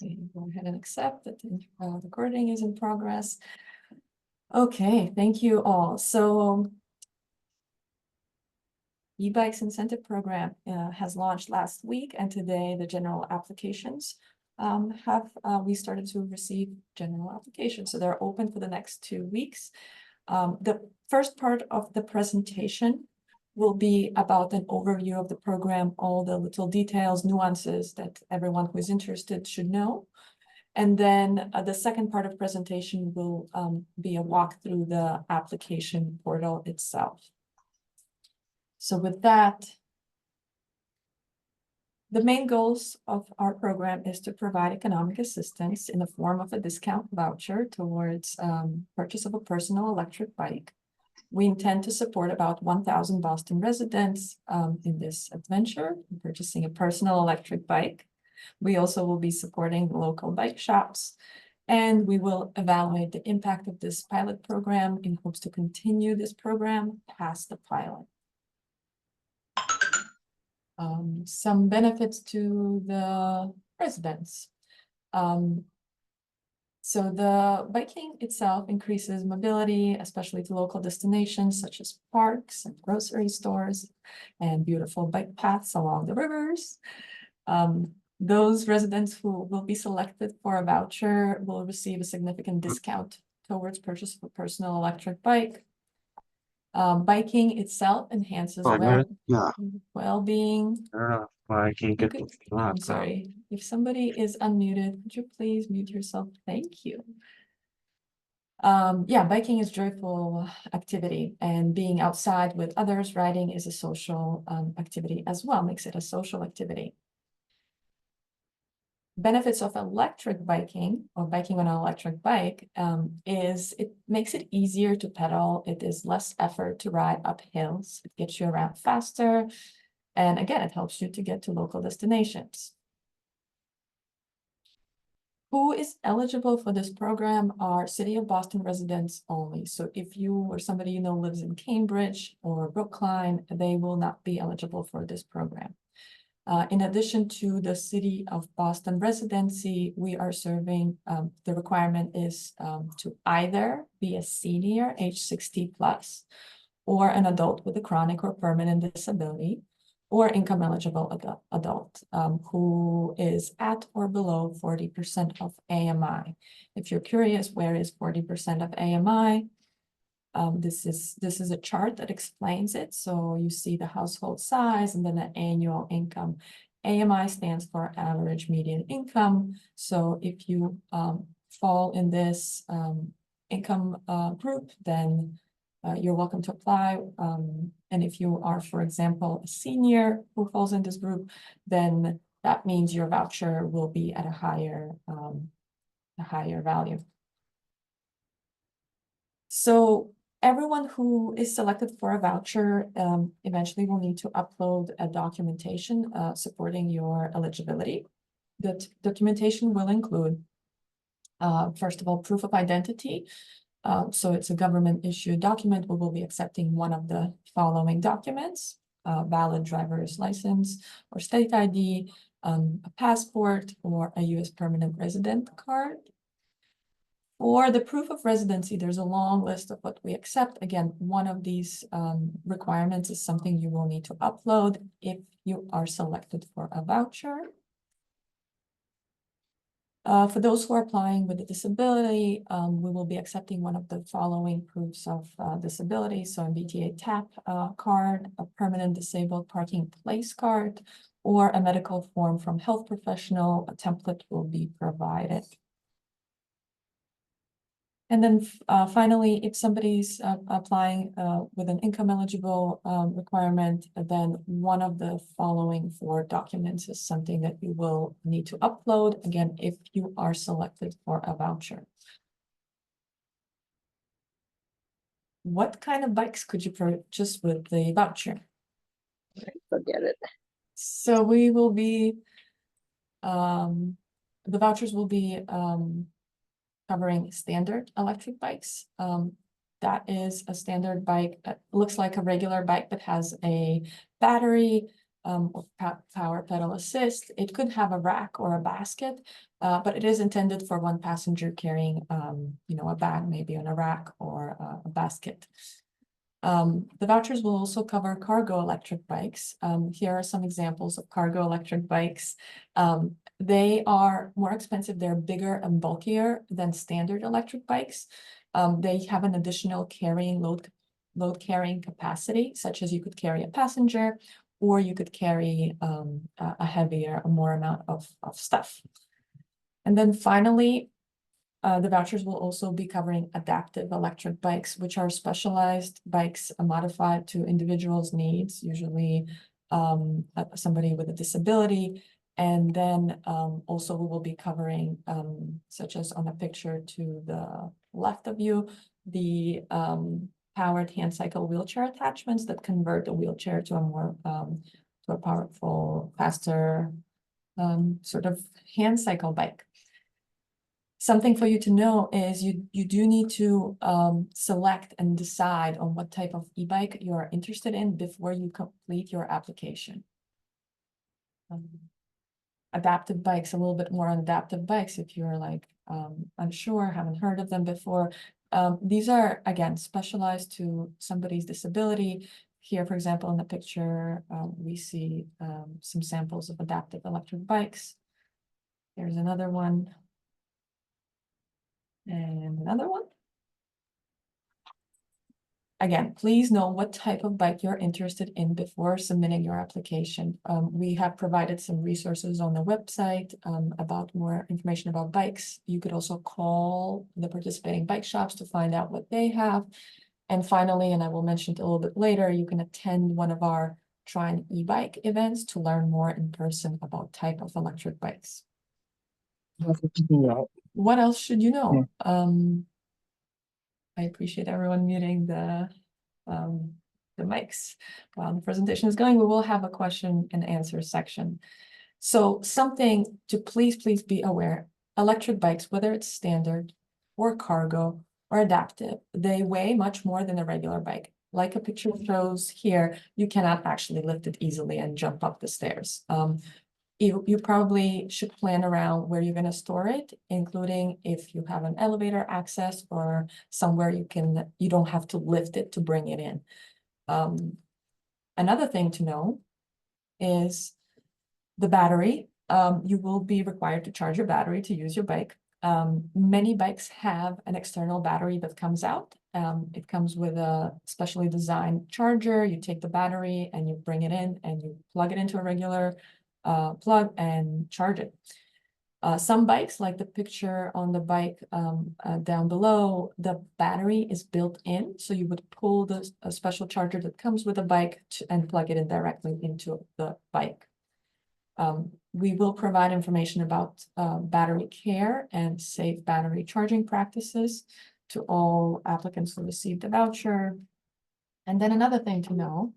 Okay, go ahead and accept that the recording is in progress. Okay, thank you all. So e-bikes incentive program has launched last week, and today the general applications we started to receive general applications. So they're open for the next 2 weeks. The first part of the presentation will be about an overview of the program, all the little details, nuances that everyone who is interested should know. And then the second part of presentation will be a walk through the application portal itself. So with that, the main goals of our program is to provide economic assistance in the form of a discount voucher towards purchase of a personal electric bike. We intend to support about 1,000 Boston residents in this adventure, purchasing a personal electric bike. We also will be supporting local bike shops, and we will evaluate the impact of this pilot program in hopes to continue this program past the pilot. Some benefits to the residents. So the biking itself increases mobility, especially to local destinations such as parks and grocery stores and beautiful bike paths along the rivers. Those residents who will be selected for a voucher will receive a significant discount towards purchase of a personal electric bike. Biking itself enhances well-being. I'm sorry, if somebody is unmuted, could you please mute yourself? Thank you. Yeah, biking is joyful activity, and being outside with others riding is a social activity as well, makes it a social activity. Benefits of electric biking or biking on an electric bike is it makes it easier to pedal. It is less effort to ride up hills. It gets you around faster. And again, it helps you to get to local destinations. Who is eligible for this program are City of Boston residents only. So if you or somebody you know lives in Cambridge or Brookline, they will not be eligible for this program. In addition to the City of Boston residency, we are serving, the requirement is to either be a senior age 60 plus, or an adult with a chronic or permanent disability, or income eligible adult who is at or below 40% of AMI. If you're curious, where is 40% of AMI? This is a chart that explains it. So you see the household size and then the annual income. AMI stands for average median income. So if you fall in this income group, then you're welcome to apply. And if you are, for example, a senior who falls in this group, then that means your voucher will be at a higher value. So everyone who is selected for a voucher eventually will need to upload a documentation supporting your eligibility. The documentation will include, first of all, proof of identity. So it's a government issued document. We will be accepting one of the following documents: valid driver's license or state ID, a passport, or a U.S. permanent resident card. For the proof of residency, there's a long list of what we accept. Again, one of these requirements is something you will need to upload if you are selected for a voucher. For those who are applying with a disability, we will be accepting one of the following proofs of disability. So a BTA TAP card, a permanent disabled parking place card, or a medical form from health professional. A template will be provided. And then finally, if somebody's applying with an income eligible requirement, then one of the following 4 documents is something that you will need to upload, again, if you are selected for a voucher. What kind of bikes could you purchase with the voucher? Forget it. So we will be, the vouchers will be covering standard electric bikes. That is a standard bike that looks like a regular bike but has a battery, or power pedal assist. It could have a rack or a basket, but it is intended for one passenger carrying, a bag maybe on a rack or a basket. The vouchers will also cover cargo electric bikes. Here are some examples of cargo electric bikes. They are more expensive. They're bigger and bulkier than standard electric bikes. They have an additional load carrying capacity, such as you could carry a passenger, or you could carry a more amount of stuff. And then finally, the vouchers will also be covering adaptive electric bikes, which are specialized bikes modified to individuals' needs, usually somebody with a disability. And then also we will be covering, such as on a picture to the left of you, the powered hand cycle wheelchair attachments that convert the wheelchair to a more to a powerful, faster sort of hand cycle bike. Something for you to know is you do need to select and decide on what type of e-bike you are interested in before you complete your application. Adaptive bikes, a little bit more on adaptive bikes if you're like unsure, haven't heard of them before. These are, again, specialized to somebody's disability. Here, for example, in the picture, we see some samples of adaptive electric bikes. There's another one. And another one. Again, please know what type of bike you're interested in before submitting your application. We have provided some resources on the website about more information about bikes. You could also call the participating bike shops to find out what they have. And finally, and I will mention it a little bit later, you can attend one of our Try an e-bike events to learn more in person about type of electric bikes. What else should you know? I appreciate everyone muting the mics. While the presentation is going, we will have a question and answer section. So something to please be aware, electric bikes, whether it's standard or cargo or adaptive, they weigh much more than a regular bike. Like a picture shows here, you cannot actually lift it easily and jump up the stairs. You probably should plan around where you're going to store it, including if you have an elevator access or somewhere you don't have to lift it to bring it in. Another thing to know is the battery. You will be required to charge your battery to use your bike. Many bikes have an external battery that comes out. It comes with a specially designed charger. You take the battery and you bring it in and you plug it into a regular plug and charge it. Some bikes, like the picture on the bike down below, the battery is built in. So you would pull a special charger that comes with a bike and plug it in directly into the bike. We will provide information about battery care and safe battery charging practices to all applicants who receive the voucher. And then another thing to know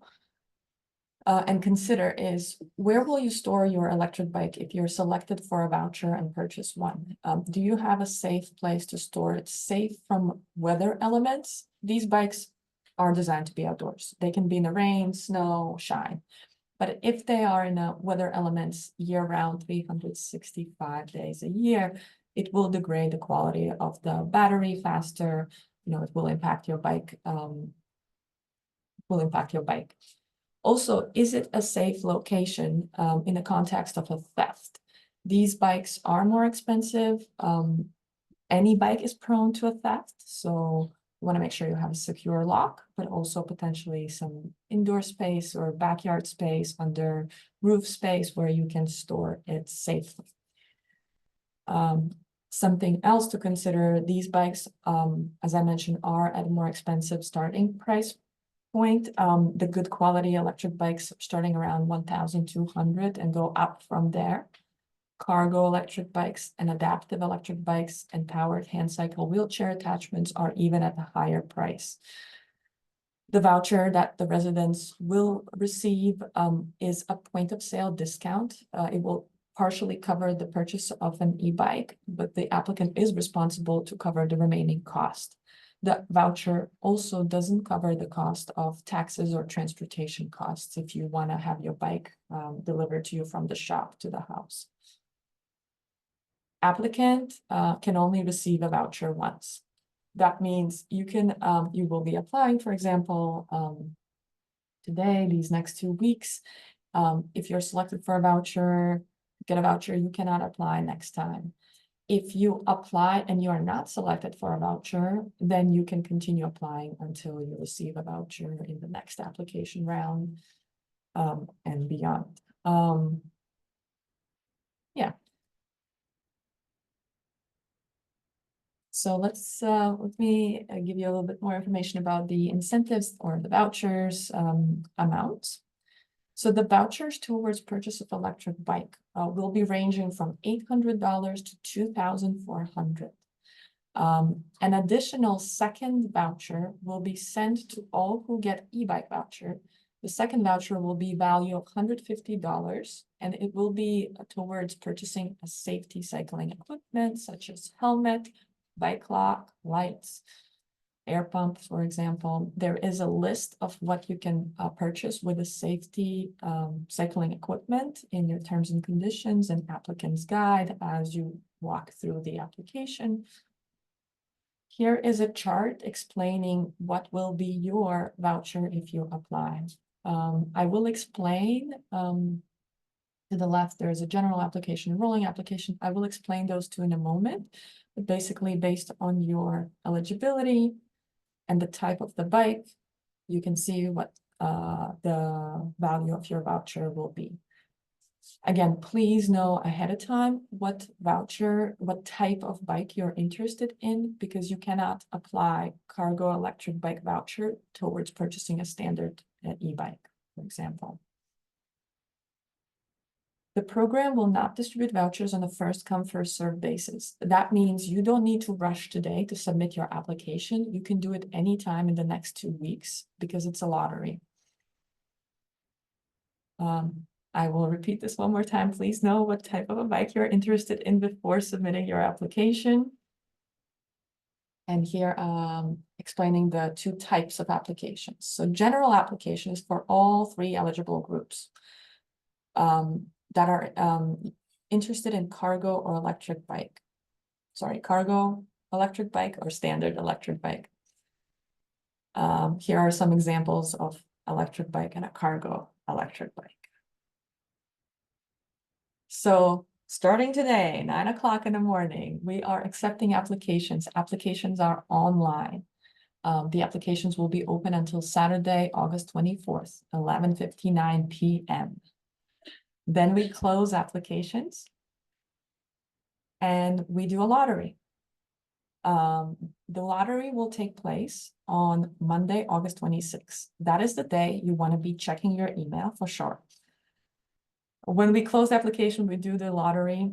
and consider is, where will you store your electric bike if you're selected for a voucher and purchase one? Do you have a safe place to store it, safe from weather elements? These bikes are designed to be outdoors. They can be in the rain, snow, shine. But if they are in weather elements year-round, 365 days a year, it will degrade the quality of the battery faster. It will impact your bike. Also, is it a safe location in the context of a theft? These bikes are more expensive. Any bike is prone to a theft, so you want to make sure you have a secure lock, but also potentially some indoor space or backyard space, under roof space where you can store it safely. Something else to consider, these bikes, as I mentioned, are at a more expensive starting price point. The good quality electric bikes starting around 1,200 and go up from there. Cargo electric bikes and adaptive electric bikes and powered hand cycle wheelchair attachments are even at a higher price. The voucher that the residents will receive is a point of sale discount. It will partially cover the purchase of an e-bike, but the applicant is responsible to cover the remaining cost. The voucher also doesn't cover the cost of taxes or transportation costs if you want to have your bike delivered to you from the shop to the house. Applicant can only receive a voucher once. That means you will be applying, for example, today, these next 2 weeks. If you're selected for a voucher, get a voucher, you cannot apply next time. If you apply and you are not selected for a voucher, then you can continue applying until you receive a voucher in the next application round, and beyond. Yeah. So let me give you a little bit more information about the incentives or the vouchers amounts. So the vouchers towards purchase of electric bike will be ranging from $800 to $2,400. An additional second voucher will be sent to all who get e-bike voucher. The second voucher will be value of $150, and it will be towards purchasing a safety cycling equipment such as helmet, bike lock, lights, air pump, for example. There is a list of what you can purchase with a safety cycling equipment in your terms and conditions and applicant's guide as you walk through the application. Here is a chart explaining what will be your voucher if you apply. I will explain, to the left, there is a general application, rolling application. I will explain those two in a moment, but basically based on your eligibility and the type of the bike, you can see what the value of your voucher will be. Again, please know ahead of time what type of bike you're interested in, because you cannot apply cargo electric bike voucher towards purchasing a standard e-bike, for example. The program will not distribute vouchers on a first come, first served basis. That means you don't need to rush today to submit your application. You can do it anytime in the next 2 weeks because it's a lottery. I will repeat this one more time. Please know what type of a bike you're interested in before submitting your application. And here, explaining the 2 types of applications. So general application is for all 3 eligible groups that are interested in cargo or electric bike. Sorry, cargo electric bike or standard electric bike. Here are some examples of electric bike and a cargo electric bike. So starting today, 9 o'clock in the morning, we are accepting applications. Applications are online. The applications will be open until Saturday, August 24th, 11:59 p.m. Then we close applications and we do a lottery. The lottery will take place on Monday, August 26th. That is the day you want to be checking your email for sure. When we close the application, we do the lottery.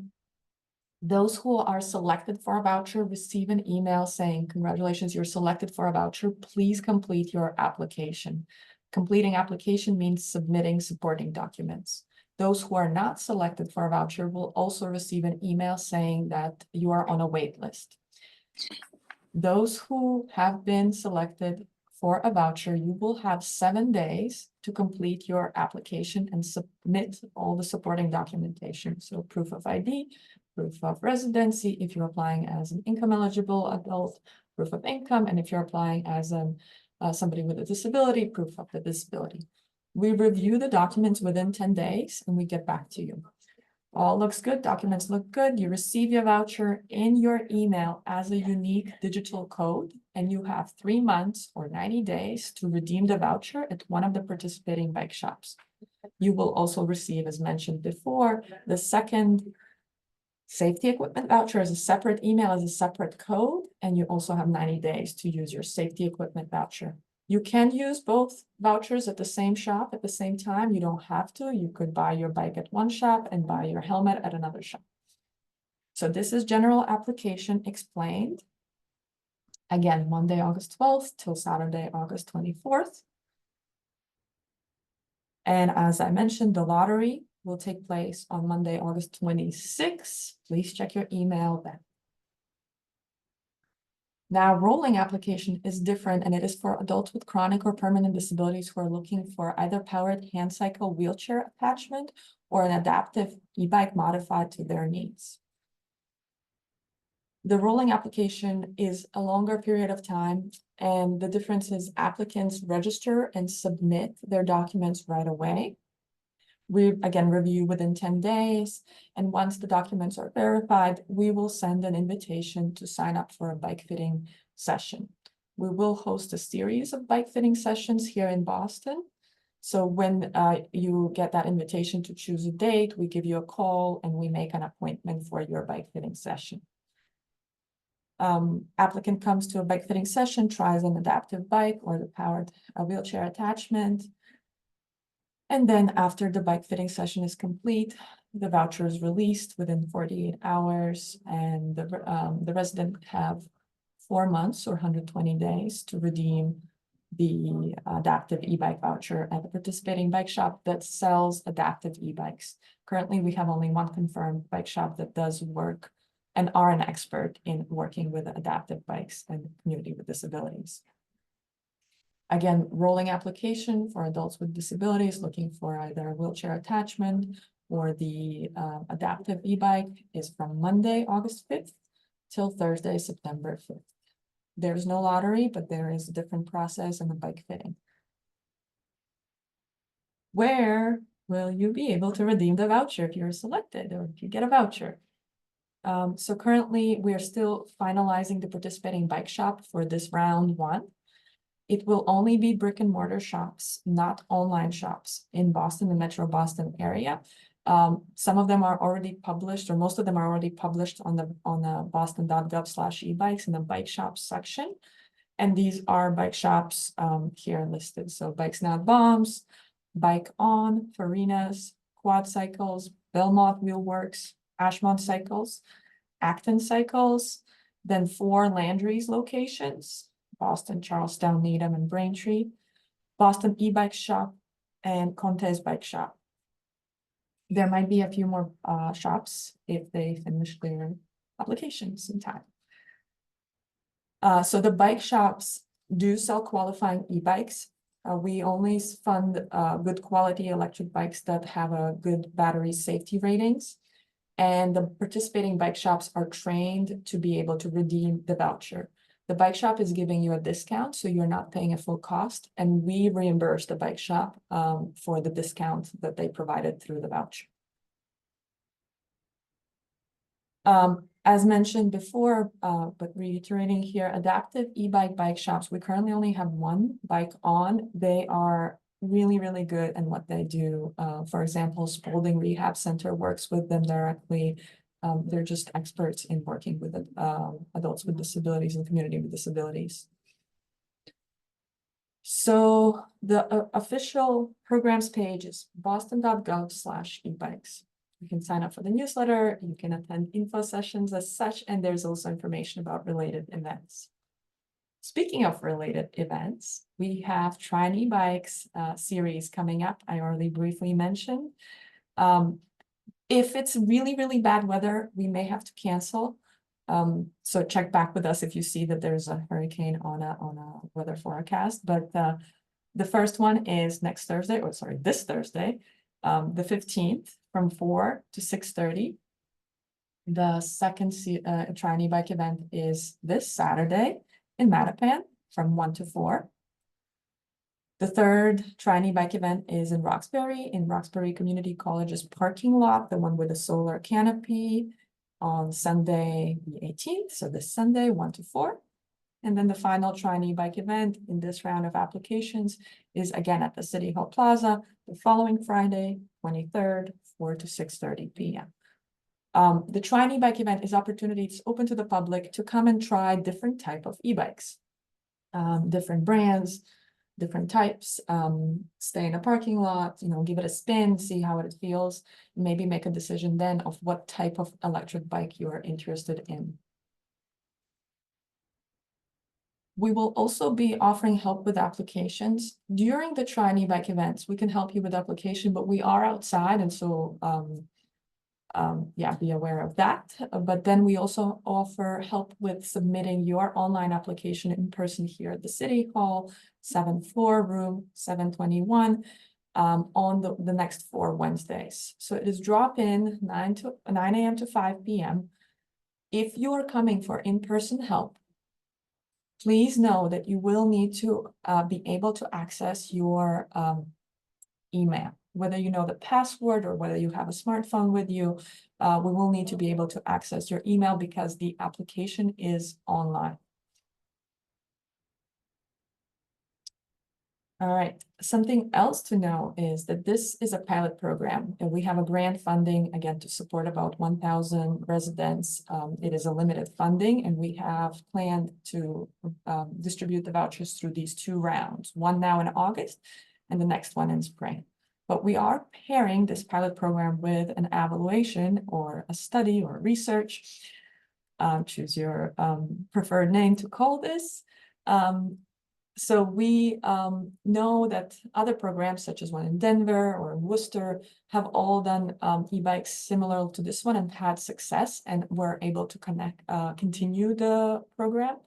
Those who are selected for a voucher receive an email saying, congratulations, you're selected for a voucher. Please complete your application. Completing application means submitting supporting documents. Those who are not selected for a voucher will also receive an email saying that you are on a wait list. Those who have been selected for a voucher, you will have 7 days to complete your application and submit all the supporting documentation. So proof of ID, proof of residency, if you're applying as an income eligible adult, proof of income, and if you're applying as somebody with a disability, proof of the disability. We review the documents within 10 days and we get back to you. All looks good, documents look good, you receive your voucher in your email as a unique digital code, and you have 3 months or 90 days to redeem the voucher at one of the participating bike shops. You will also receive, as mentioned before, the second safety equipment voucher as a separate email, as a separate code, and you also have 90 days to use your safety equipment voucher. You can use both vouchers at the same shop at the same time. You don't have to. You could buy your bike at one shop and buy your helmet at another shop. So this is general application explained. Again, Monday, August 12th till Saturday, August 24th. And as I mentioned, the lottery will take place on Monday, August 26th. Please check your email then. Now, rolling application is different, and it is for adults with chronic or permanent disabilities who are looking for either powered hand cycle wheelchair attachment or an adaptive e-bike modified to their needs. The rolling application is a longer period of time, and the difference is applicants register and submit their documents right away. We again review within 10 days, and once the documents are verified, we will send an invitation to sign up for a bike fitting session. We will host a series of bike fitting sessions here in Boston. So when you get that invitation to choose a date, we give you a call and we make an appointment for your bike fitting session. Applicant comes to a bike fitting session, tries an adaptive bike or the powered wheelchair attachment. And then after the bike fitting session is complete, the voucher is released within 48 hours, and the resident have 4 months or 120 days to redeem the adaptive e-bike voucher at the participating bike shop that sells adaptive e-bikes. Currently, we have only one confirmed bike shop that does work and are an expert in working with adaptive bikes and the community with disabilities. Again, rolling application for adults with disabilities looking for either a wheelchair attachment or the adaptive e-bike is from Monday, August 5th till Thursday, September 5th. There's no lottery, but there is a different process in the bike fitting. Where will you be able to redeem the voucher if you're selected or if you get a voucher? So currently we are still finalizing the participating bike shop for this round 1. It will only be brick and mortar shops, not online shops in Boston, the Metro Boston area. Some of them are already published, or most of them are already published on the boston.gov/ebikes in the bike shops section. And these are bike shops here listed. So Bikes Not Bombs, Bike On, Farinas, Quad Cycles, Belmont Wheelworks, Ashmont Cycles, Acton Cycles, then 4 Landry's locations, Boston, Charlestown, Needham, and Braintree, Boston e-bike shop, and Conte's bike shop. There might be a few more shops if they finish their applications in time. So the bike shops do sell qualifying e-bikes. We only fund good quality electric bikes that have a good battery safety ratings. And the participating bike shops are trained to be able to redeem the voucher. The bike shop is giving you a discount, so you're not paying a full cost, and we reimburse the bike shop for the discount that they provided through the voucher. As mentioned before, but reiterating here, adaptive e-bike bike shops, we currently only have one, Bike On. They are really, really good in what they do. For example, Spalding Rehab Center works with them directly. They're just experts in working with adults with disabilities and community with disabilities. So the official programs page is boston.gov/ebikes. You can sign up for the newsletter, you can attend info sessions as such, and there's also information about related events. Speaking of related events, we have Try an E-Bikes series coming up. I already briefly mentioned. If it's really, really bad weather, we may have to cancel. So check back with us if you see that there's a hurricane on a weather forecast. But the first one is next Thursday, or sorry, this Thursday, the 15th from 4 to 6:30. The second Try an E-Bike event is this Saturday in Mattapan from 1 to 4. The third Try an E-Bike event is in Roxbury Community College's parking lot, the one with the solar canopy, on Sunday the 18th, so this Sunday, 1 to 4. And then the final Try an E-Bike event in this round of applications is again at the City Hall Plaza the following Friday, 23rd, 4 to 6:30 p.m. The Try an E-Bike event is opportunities open to the public to come and try different type of e-bikes, different brands, different types, stay in a parking lot, give it a spin, see how it feels, maybe make a decision then of what type of electric bike you are interested in. We will also be offering help with applications. During the Try an E-Bike events, we can help you with application, but we are outside, and so yeah, be aware of that. But then we also offer help with submitting your online application in person here at the City Hall, 7th floor, room 721, on the next 4 Wednesdays. So it is drop-in 9 a.m. to 5 p.m. If you are coming for in-person help, please know that you will need to be able to access your email. Whether you know the password or whether you have a smartphone with you, we will need to be able to access your email because the application is online. All right, something else to know is that this is a pilot program and we have a grant funding, again, to support about 1,000 residents. It is a limited funding and we have planned to distribute the vouchers through these 2 rounds, one now in August and the next one in spring. But we are pairing this pilot program with an evaluation or a study or research. Choose your preferred name to call this. So we know that other programs such as one in Denver or in Worcester have all done e-bikes similar to this one and had success and were able to continue the program.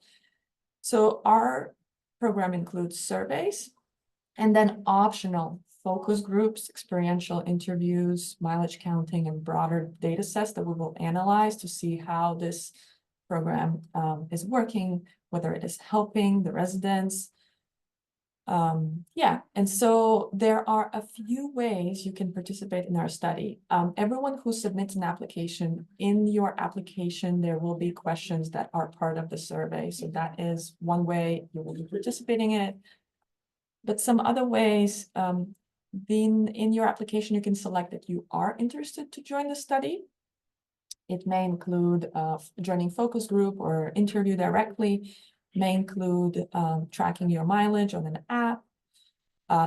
So our program includes surveys and then optional focus groups, experiential interviews, mileage counting, and broader data sets that we will analyze to see how this program is working, whether it is helping the residents. Yeah, and so there are a few ways you can participate in our study. Everyone who submits an application, in your application, there will be questions that are part of the survey. So that is one way you will be participating in it. But some other ways, in your application, you can select that you are interested to join the study. It may include joining focus group or interview directly, may include tracking your mileage on an app.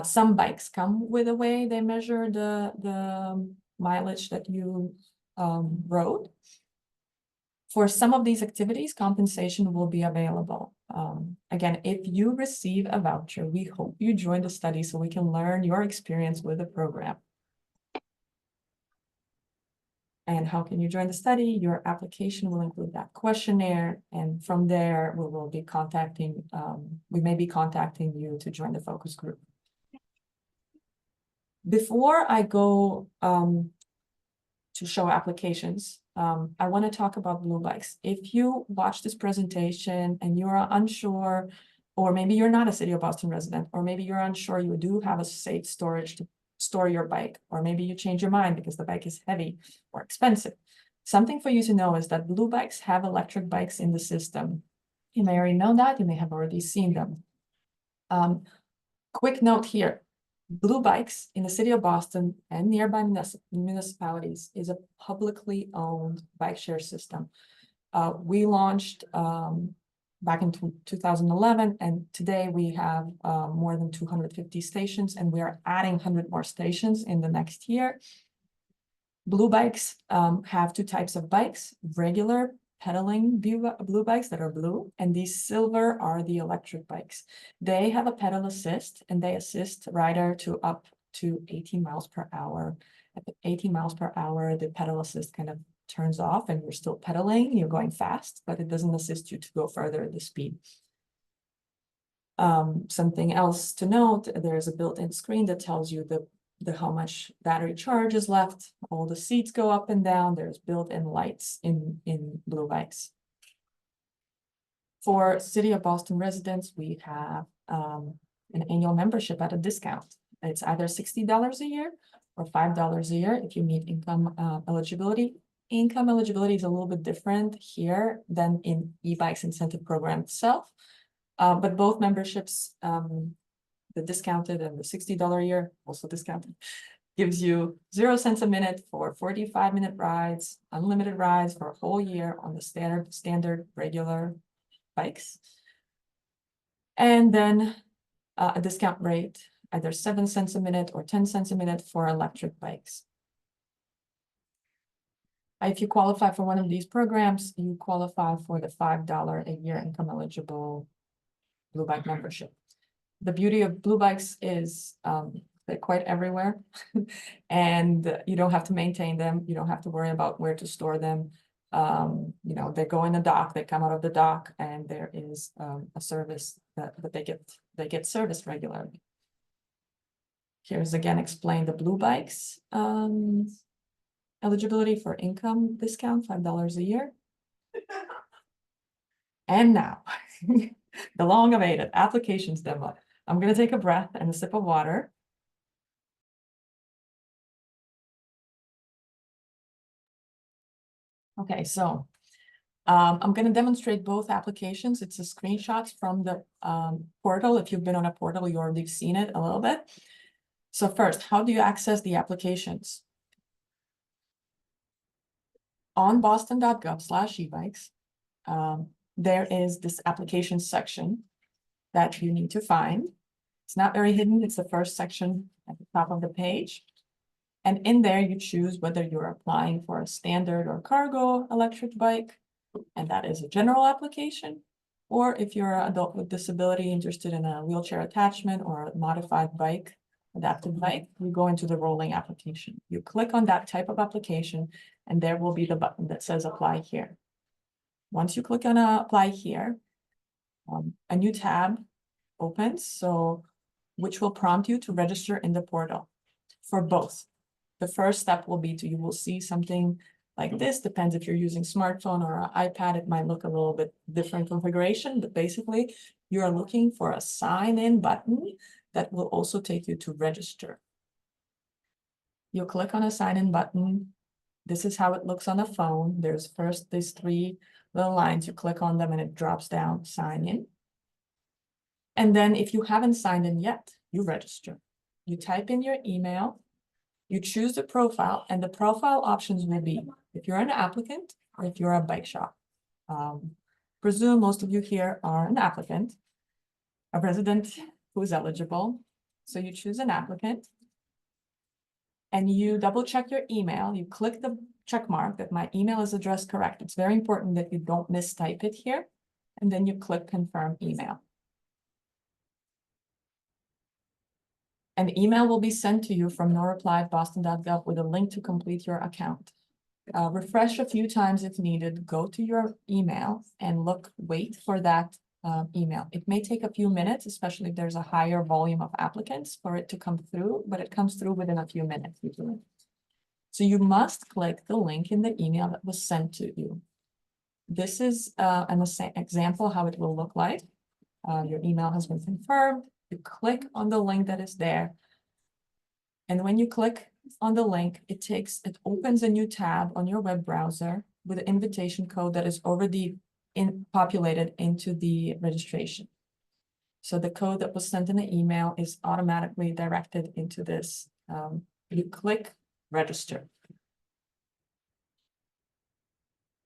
Some bikes come with a way they measure the mileage that you rode. For some of these activities, compensation will be available. Again, if you receive a voucher, we hope you join the study so we can learn your experience with the program. And how can you join the study? Your application will include that questionnaire, and from there we will be contacting, we may be contacting you to join the focus group. Before I go to show applications, I want to talk about blue bikes. If you watch this presentation and you're unsure, or maybe you're not a City of Boston resident, or maybe you're unsure you do have a safe storage to store your bike, or maybe you change your mind because the bike is heavy or expensive. Something for you to know is that blue bikes have electric bikes in the system. You may already know that, you may have already seen them. Quick note here, blue bikes in the City of Boston and nearby municipalities is a publicly owned bike share system. We launched back in 2011, and today we have more than 250 stations, and we are adding 100 more stations in the next year. Blue bikes have 2 types of bikes: regular pedaling blue bikes that are blue, and these silver are the electric bikes. They have a pedal assist, and they assist rider to up to 18 miles per hour. At 18 miles per hour, the pedal assist kind of turns off and you're still pedaling, you're going fast, but it doesn't assist you to go further at the speed. Something else to note, there's a built-in screen that tells you how much battery charge is left. All the seats go up and down. There's built-in lights in blue bikes. For City of Boston residents, we have an annual membership at a discount. It's either $60 a year or $5 a year if you meet income eligibility. Income eligibility is a little bit different here than in e-bikes incentive program itself. But both memberships, the discounted and the $60 a year, also discounted, gives you 0 cents a minute for 45-minute rides, unlimited rides for a whole year on the standard regular bikes. And then a discount rate, either 7 cents a minute or 10 cents a minute for electric bikes. If you qualify for one of these programs, you qualify for the $5 a year income eligible blue bike membership. The beauty of blue bikes is They're quite everywhere. And you don't have to maintain them. You don't have to worry about where to store them. You know, they go in the dock, they come out of the dock, and there is a service that they get serviced regularly. Here's again explain the blue bikes. Eligibility for income discount, $5 a year. And now, the long-awaited applications demo. I'm gonna take a breath and a sip of water. Okay, so I'm gonna demonstrate both applications. It's a screenshots from the portal. If you've been on a portal, you already seen it a little bit. So first, how do you access the applications? On boston.gov/ebikes, there is this application section that you need to find. It's not very hidden. It's the first section at the top of the page. And in there, you choose whether you're applying for a standard or cargo electric bike, and that is a general application. Or if you're an adult with disability interested in a wheelchair attachment or a modified bike, adapted bike, you go into the rolling application. You click on that type of application, and there will be the button that says apply here. Once you click on apply here, a new tab opens, so which will prompt you to register in the portal for both. The first step will be you will see something like this. Depends if you're using smartphone or an iPad, it might look a little bit different configuration, but basically you're looking for a sign in button that will also take you to register. You'll click on a sign in button. This is how it looks on the phone. There's first these three little lines, you click on them and it drops down, sign in. And then if you haven't signed in yet, you register. You type in your email, you choose the profile, and the profile options will be if you're an applicant or if you're a bike shop. Presume most of you here are an applicant, a resident who is eligible. So you choose an applicant and you double check your email. You click the check mark that my email is addressed correct. It's very important that you don't mistype it here. And then you click confirm email. An email will be sent to you from noreply@boston.gov with a link to complete your account. Refresh a few times if needed, go to your email and wait for that email. It may take a few minutes, especially if there's a higher volume of applicants for it to come through, but it comes through within a few minutes usually. So you must click the link in the email that was sent to you. This is an example how it will look like. Your email has been confirmed. You click on the link that is there. And when you click on the link, it opens a new tab on your web browser with an invitation code that is already populated into the registration. So the code that was sent in the email is automatically directed into this. You click register.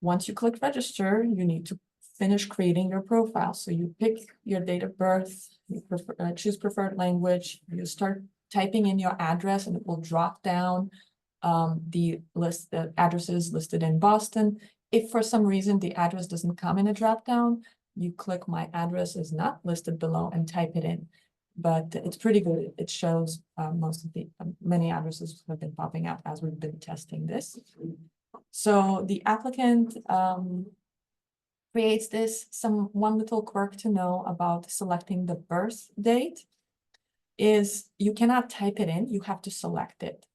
Once you click register, you need to finish creating your profile. So you pick your date of birth, you choose preferred language, you start typing in your address and it will drop down the addresses listed in Boston. If for some reason the address doesn't come in a drop down, you click my address is not listed below and type it in. But it's pretty good. It shows many addresses have been popping up as we've been testing this. So the applicant creates this. One little quirk to know about selecting the birth date is you cannot type it in, you have to select it.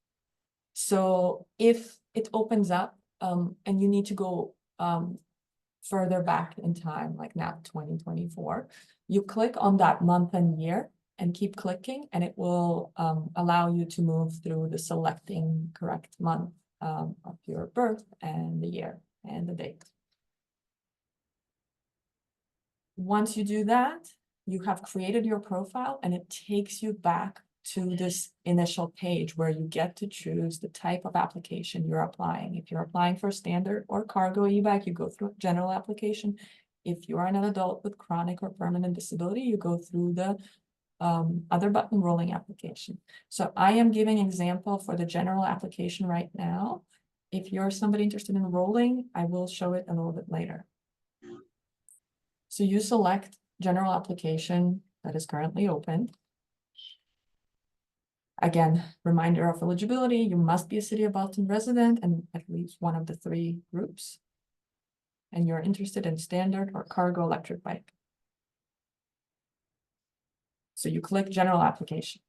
So if it opens up and you need to go further back in time, like now 2024, you click on that month and year and keep clicking, and it will allow you to move through the selecting correct month of your birth and the year and the date. Once you do that, you have created your profile and it takes you back to this initial page where you get to choose the type of application you're applying. If you're applying for standard or cargo e-bike, you go through general application. If you are an adult with chronic or permanent disability, you go through the other button rolling application. So I am giving example for the general application right now. If you're somebody interested in rolling, I will show it a little bit later. So you select general application that is currently open. Again, reminder of eligibility, you must be a City of Boston resident and at least one of the 3 groups. And you're interested in standard or cargo electric bike. So you click general application.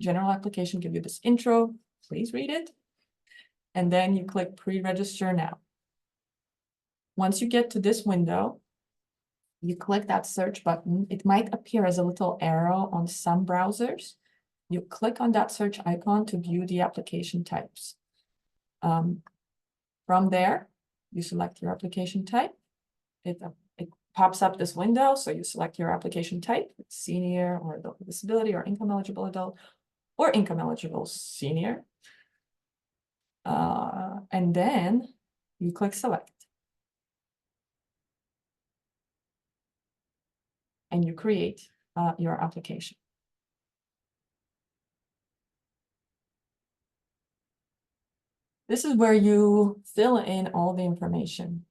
General application give you this intro, please read it. And then you click pre-register now. Once you get to this window, you click that search button. It might appear as a little arrow on some browsers. You click on that search icon to view the application types. From there, you select your application type. It pops up this window, so you select your application type, senior or adult with disability or income eligible adult or income eligible senior. And then you click select. And you create your application. This is where you fill in all the information.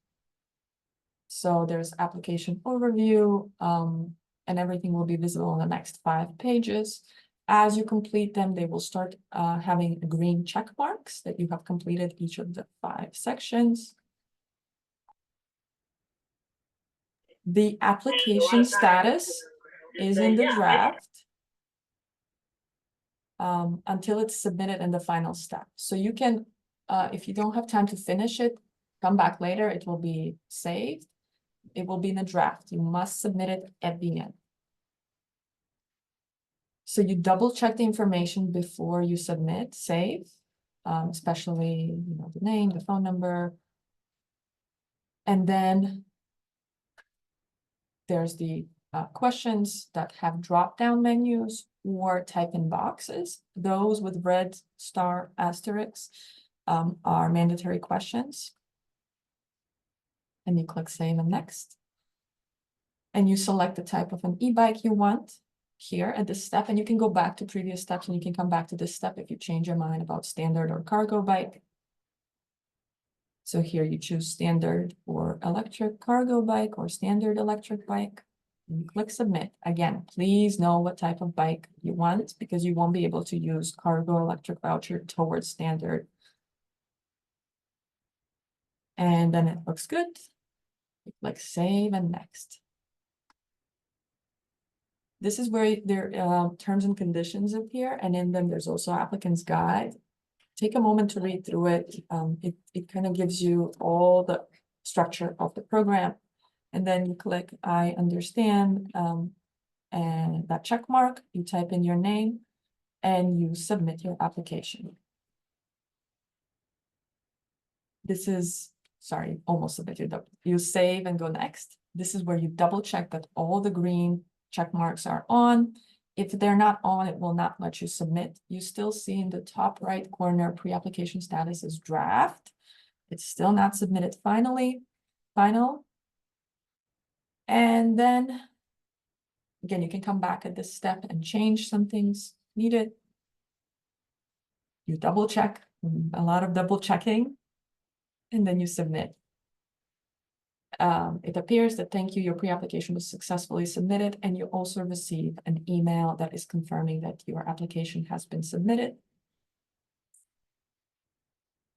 So there's application overview, and everything will be visible in the next 5 pages. As you complete them, they will start having green check marks that you have completed each of the 5 sections. The application status is in the draft until it's submitted in the final step. So you can, if you don't have time to finish it, come back later, it will be saved. It will be in the draft. You must submit it at the end. So you double check the information before you submit, save, especially the name, the phone number. And then there's the questions that have drop-down menus or type-in boxes. Those with red star asterisks are mandatory questions. And you click save and next. And you select the type of an e-bike you want here at this step. And you can go back to previous steps and you can come back to this step if you change your mind about standard or cargo bike. So here you choose standard or electric cargo bike or standard electric bike. And you click submit. Again, please know what type of bike you want because you won't be able to use cargo electric voucher towards standard. And then it looks good. You click save and next. This is where their terms and conditions appear, and in them there's also applicant's guide. Take a moment to read through it. It kind of gives you all the structure of the program. And then you click I understand, and that check mark, you type in your name, and you submit your application. This is, sorry, almost submitted. You save and go next. This is where you double check that all the green check marks are on. If they're not on, it will not let you submit. You still see in the top right corner, pre-application status is draft. It's still not submitted final. And then, again, you can come back at this step and change some things needed. You double check, a lot of double checking, and then you submit. It appears that thank you, your pre-application was successfully submitted, and you also receive an email that is confirming that your application has been submitted.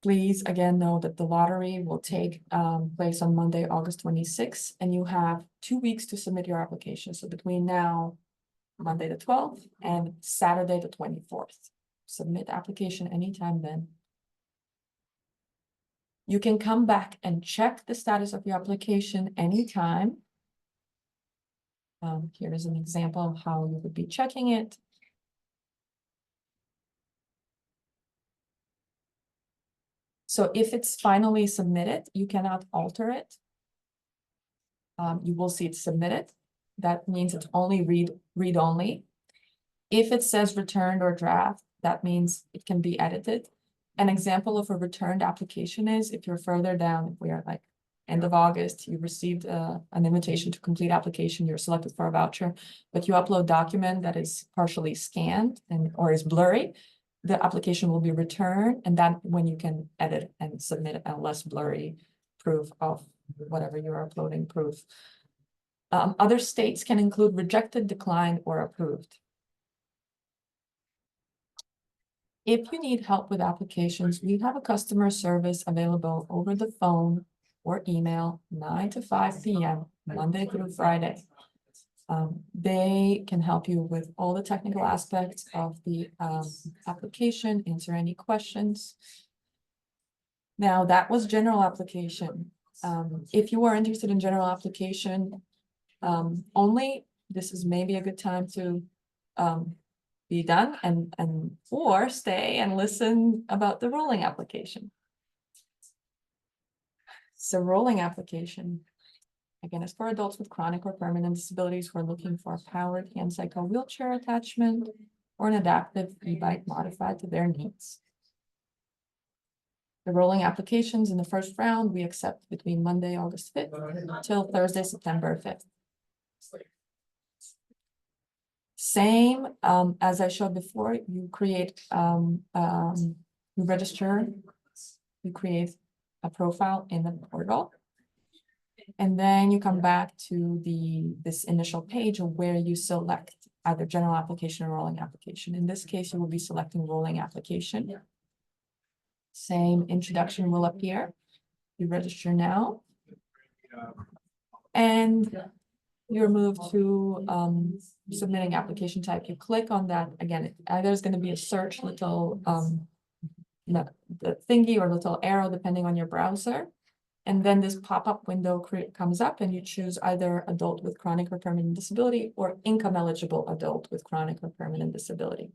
Please again know that the lottery will take place on Monday, August 26th, and you have 2 weeks to submit your application. So between now, Monday the 12th, and Saturday the 24th. Submit application anytime then. You can come back and check the status of your application anytime. Here is an example of how you would be checking it. So if it's finally submitted, you cannot alter it. You will see it submitted. That means it's only read only. If it says returned or draft, that means it can be edited. An example of a returned application is if you're further down, if we are like end of August, you received an invitation to complete application, you're selected for a voucher, but you upload document that is partially scanned or is blurry, the application will be returned, and that when you can edit and submit a less blurry proof of whatever you're uploading proof. Other states can include rejected, declined, or approved. If you need help with applications, we have a customer service available over the phone or email 9 to 5 p.m. Monday through Friday. They can help you with all the technical aspects of the application, answer any questions. Now, that was general application. If you are interested in general application only, this is maybe a good time to be done and or stay and listen about the rolling application. So rolling application, again, is for adults with chronic or permanent disabilities who are looking for a powered hand cycle wheelchair attachment or an adaptive e-bike modified to their needs. The rolling applications in the first round, we accept between Monday, August 5th until Thursday, September 5th. Same as I showed before, you create, you register, you create a profile in the portal. And then you come back to this initial page where you select either general application or rolling application. In this case, you will be selecting rolling application. Same introduction will appear. You register now. And you're moved to submitting application type. You click on that again. There's going to be a search little the thingy or little arrow depending on your browser. And then this pop-up window comes up and you choose either adult with chronic or permanent disability or income eligible adult with chronic or permanent disability.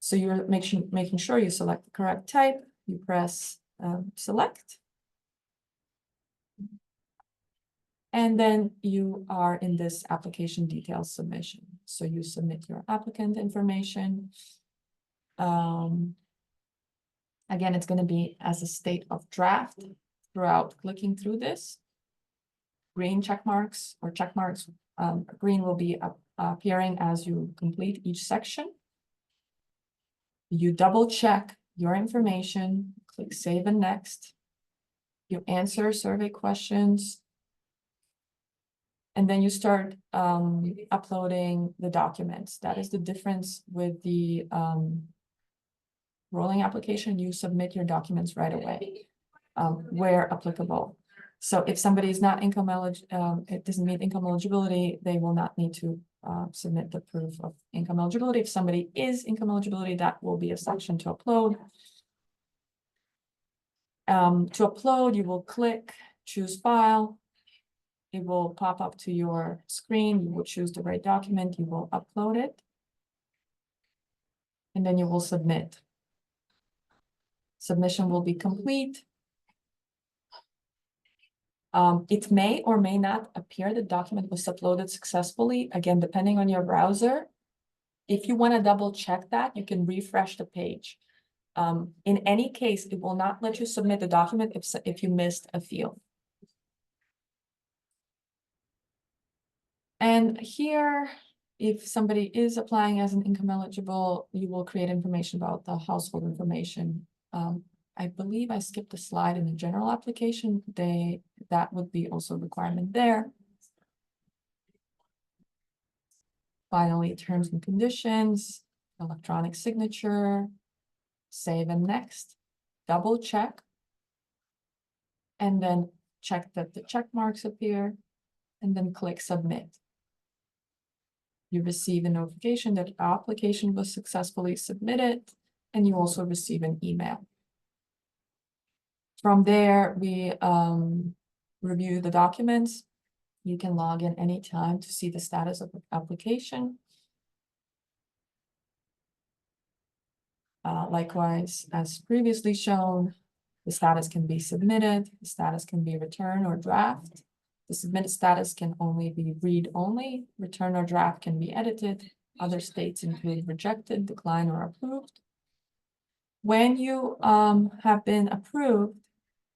So you're making sure you select the correct type. You press select. And then you are in this application details submission. So you submit your applicant information. Again, it's going to be as a state of draft throughout clicking through this. Green check marks or check marks, green will be appearing as you complete each section. You double check your information, click save and next. You answer survey questions. And then you start uploading the documents. That is the difference with the rolling application. You submit your documents right away where applicable. So if somebody is not income eligible, it doesn't meet income eligibility, they will not need to submit the proof of income eligibility. If somebody is income eligibility, that will be a section to upload. To upload, you will click, choose file. It will pop up to your screen. You will choose the right document. You will upload it. And then you will submit. Submission will be complete. It may or may not appear the document was uploaded successfully. Again, depending on your browser. If you want to double check that, you can refresh the page. In any case, it will not let you submit the document if you missed a field. And here, if somebody is applying as an income eligible, you will create information about the household information. I believe I skipped a slide in the general application. That would be also a requirement there. Finally, terms and conditions, electronic signature, save and next, double check. And then check that the check marks appear and then click submit. You receive a notification that the application was successfully submitted, and you also receive an email. From there, we review the documents. You can log in anytime to see the status of the application. Likewise, as previously shown, the status can be submitted, the status can be return or draft. The submitted status can only be read only, return or draft can be edited. Other states include rejected, declined, or approved. When you have been approved,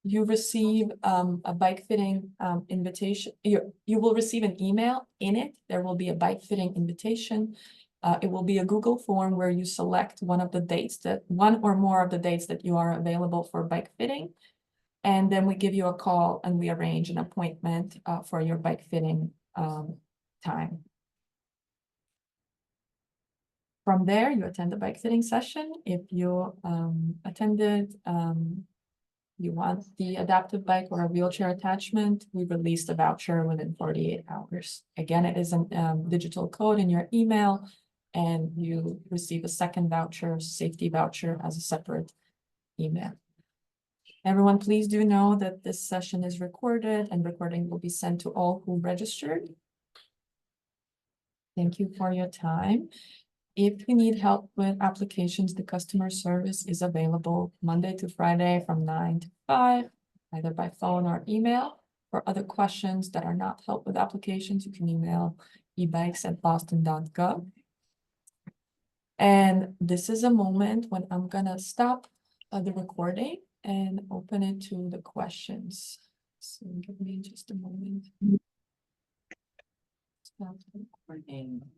you receive a bike fitting invitation. You will receive an email. In it, there will be a bike fitting invitation. It will be a Google form where you select one or more of the dates that you are available for bike fitting. And then we give you a call and we arrange an appointment for your bike fitting time. From there, you attend the bike fitting session. If you attended, you want the adaptive bike or a wheelchair attachment, we release the voucher within 48 hours. Again, it is a digital code in your email, and you receive a second voucher, safety voucher, as a separate email. Everyone, please do know that this session is recorded, and recording will be sent to all who registered. Thank you for your time. If you need help with applications, the customer service is available Monday to Friday from 9 to 5, either by phone or email. For other questions that are not help with applications, you can email ebikes@boston.gov. And this is a moment when I'm gonna stop the recording and open it to the questions. So give me just a moment. Stop the recording.